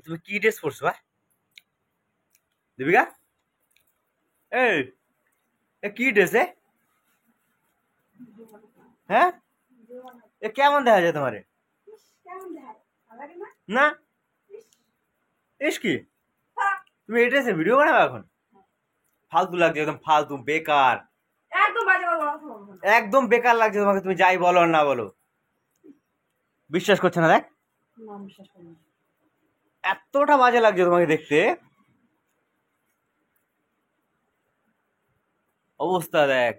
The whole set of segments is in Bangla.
তুমি কি ড্রেস পরছো দীপিকা? এই কি ড্রেস হ্যাঁ? কেমন দেখা যায় তোমারে? না, ইস কি তুমি এই ড্রেসে ভিডিও বানাবে এখন? ফালতু লাগছে, একদম ফালতু, বেকার, একদম বেকার লাগছে তোমাকে। তুমি যাই বলো আর না বলো, বিশ্বাস করছে না। দেখ, এতটা বাজে লাগছে তোমাকে দেখতে, অবস্থা দেখ।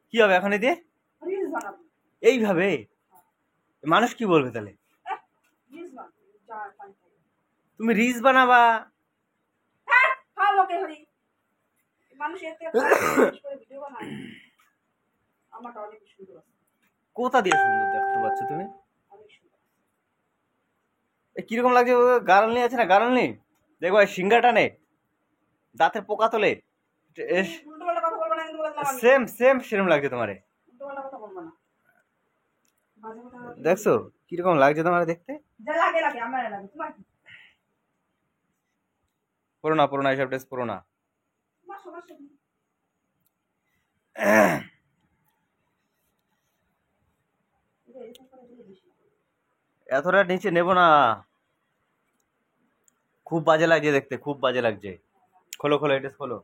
কি হবে এখন এতে? এইভাবে মানুষ কি বলবে তাহলে? তুমি রিলস বানাবা? কোথা দিয়ে সুন্দর দেখতে পাচ্ছ তুমি? কিরকম লাগছে? গারলনি আছে না, গারলনি দেখো, সিঙ্গাটা নে, দাঁতের পোকা তোলে, সেম সেম সেরম লাগছে তোমারে। দেখছো কিরকম লাগছে তোমার দেখতে? পড়ো না, পড়ো না, এইসব ড্রেস পড়ো না। এতটা নিচে নেবো না, খুব বাজে লাগছে দেখতে, খুব বাজে লাগছে। খোলো খোলো, এই ড্রেস খোলো,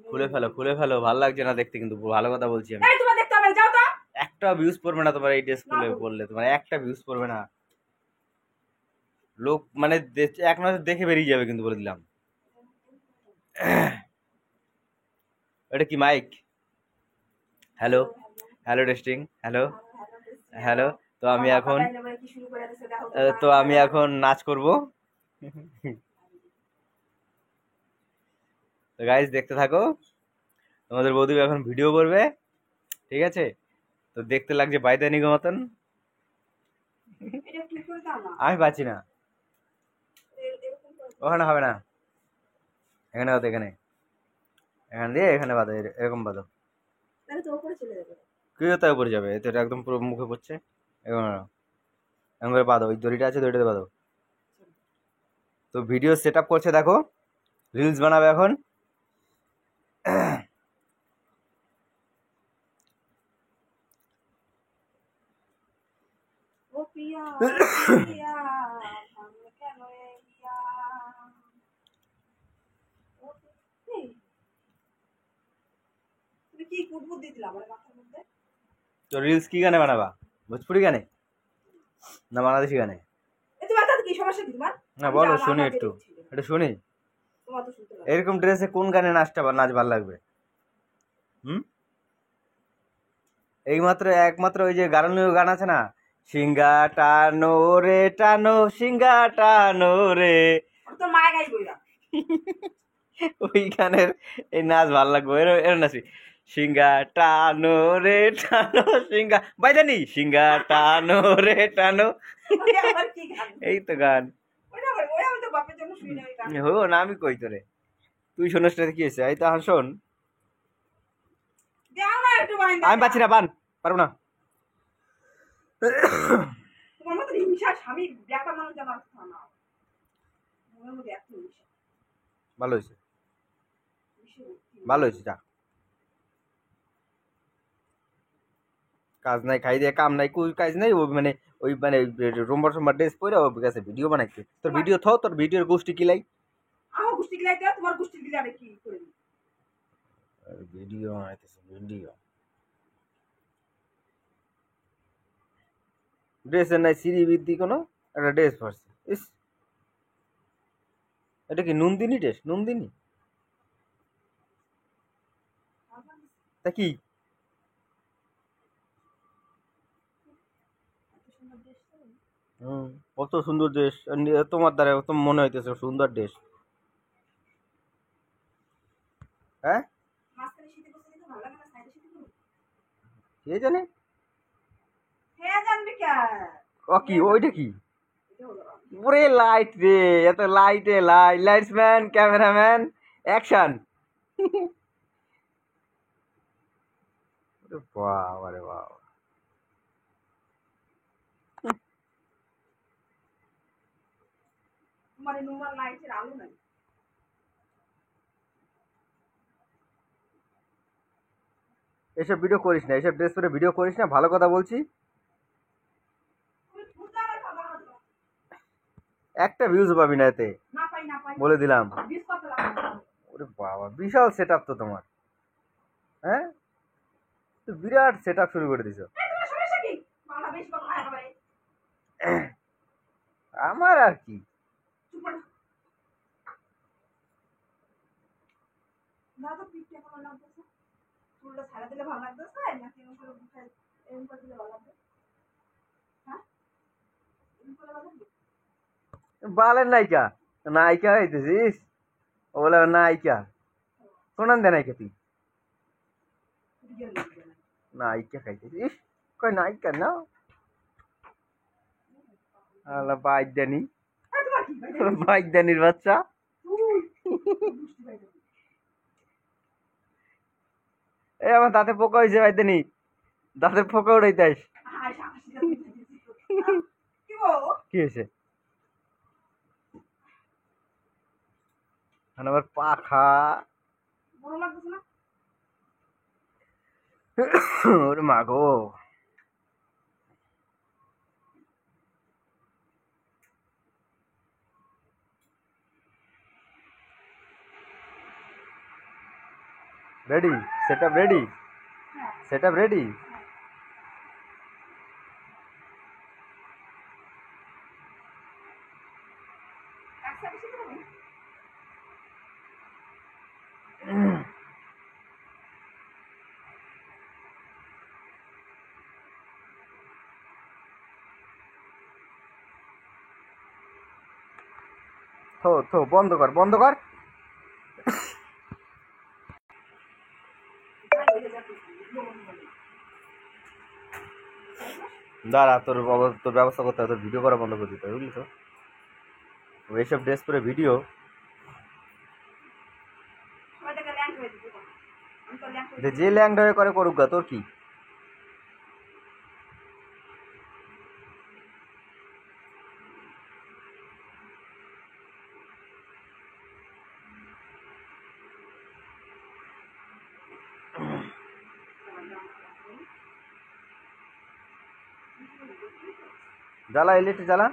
খুলে ফেলো, খুলে ফেলো, ভালো লাগছে না দেখতে, কিন্তু ভালো কথা বলছি আমি। একটা ভিউজ পড়বে না তোমার এই ড্রেস খুলে বললে, তোমার একটা ভিউজ পড়বে না। লোক মানে এক নজর দেখে বেরিয়ে যাবে কিন্তু, বলে দিলাম। এটা কি mike? Hello, hello testing, hello, hello. তো আমি এখন নাচ করব। তো গাইস দেখতে থাকো, তোমাদের বৌদি এখন ভিডিও করবে, ঠিক আছে? তো দেখতে লাগছে বাইদানিক মতন। আমি পাচ্ছি না, ওখানে হবে না, এখানে বাদো, এখানে, এখান দিয়ে এখানে বাদো, এরকম বাদো। কি তার উপরে যাবে? এটা একদম পুরো মুখে পড়ছে। এরকম এরকম করে বাদো, ওই দড়িটা আছে, দড়িটাতে বাদো। তো ভিডিও সেট আপ করছে দেখো, রিলস বানাবে এখন। তো রিলস কি গানে বানাবা? ভোজপুরি গানে না বাংলাদেশি গানে? না বলো শুনি, একটু একটু শুনি। এরকম ড্রেসে কোন গানে নাচ ভালো লাগবে? এইমাত্র একমাত্র ওই যে গারলীয় গান আছে না, সিঙ্গা টানো রে টানো, সিঙ্গা টানো রে, ওই গানের এই নাচ ভালো লাগবে, এর নাচি। সিঙ্গা টানো রে টানো, সিঙ্গা বাইদানি, সিঙ্গা টানো রে টানো। এই তো গান। হো না, আমি কই তোরে, তুই শোনিস না কি হয়েছে? এই তো এখন শোন। আমি পাচ্ছি না, পারবো না। ভালো হয়েছে, ভালো হয়েছে, যা। কাজ নাই, খাই দিয়ে কাম নাই, কোই কাজ নাই, ওই মানে ওই মানে রোমবার সোমবার ড্রেস পরে ওর কাছে ভিডিও বানাইছে। তোর ভিডিও থাও, তোর ভিডিওর গোষ্ঠী কিলাই, ভিডিও বানাইতেছে, ভিডিও। ড্রেসের নাই সিঁড়ি বৃদ্ধি কোনো একটা ড্রেস পরছে, ইস। এটা কি নন্দিনী ড্রেস? নন্দিনী তা কি? কত সুন্দর ড্রেস, তোমার দ্বারা তো মনে হইতেছে সুন্দর ড্রেস। হ্যাঁ, কে জানে, ও কি ওইটা কি? ওরে লাইট রে, এত লাইটে, লাইটসম্যান, ক্যামেরাম্যান, অ্যাকশন। বাবা রে বাবা, এসব ভিডিও করিস না, এসব ড্রেস পরে ভিডিও করিস না, ভালো কথা বলছি। একটা ভিউজ পাবি না এতে, বলে দিলাম। ওরে বাবা, বিশাল সেট আপ তো তোমার। হ্যাঁ, তো বিরাট সেট আপ শুরু করে দিছো। আমার আর কি, বালের নায়িকা, নায়িকা হইতেছিস? ও বলে নায়িকা, শোনান দে নায়িকা, তুই নায়িকা খাইতেছিস, কই নায়িকা না, আলা বাইদানি, বাইদানির বাচ্চা। এই আমার দাঁতে পোকা হয়েছে বাইদানি, দাঁতের পোকা উড়াইতে আইস। কি হয়েছে? আবার পাখা, ওরে মা গো। Ready, set up ready, set up ready. থো থো, বন্ধ কর, বন্ধ কর। দাঁড়া, তোর ব্যবস্থা করতে হবে, তোর ভিডিও করা বন্ধ করে দিতে হবে, বুঝলি তো? এইসব ড্রেস পরে ভিডিও, যে ল্যাংড হয়ে করে করুক গা, তোর কি? জ্বালা, ইলেকট্রিক জ্বালা।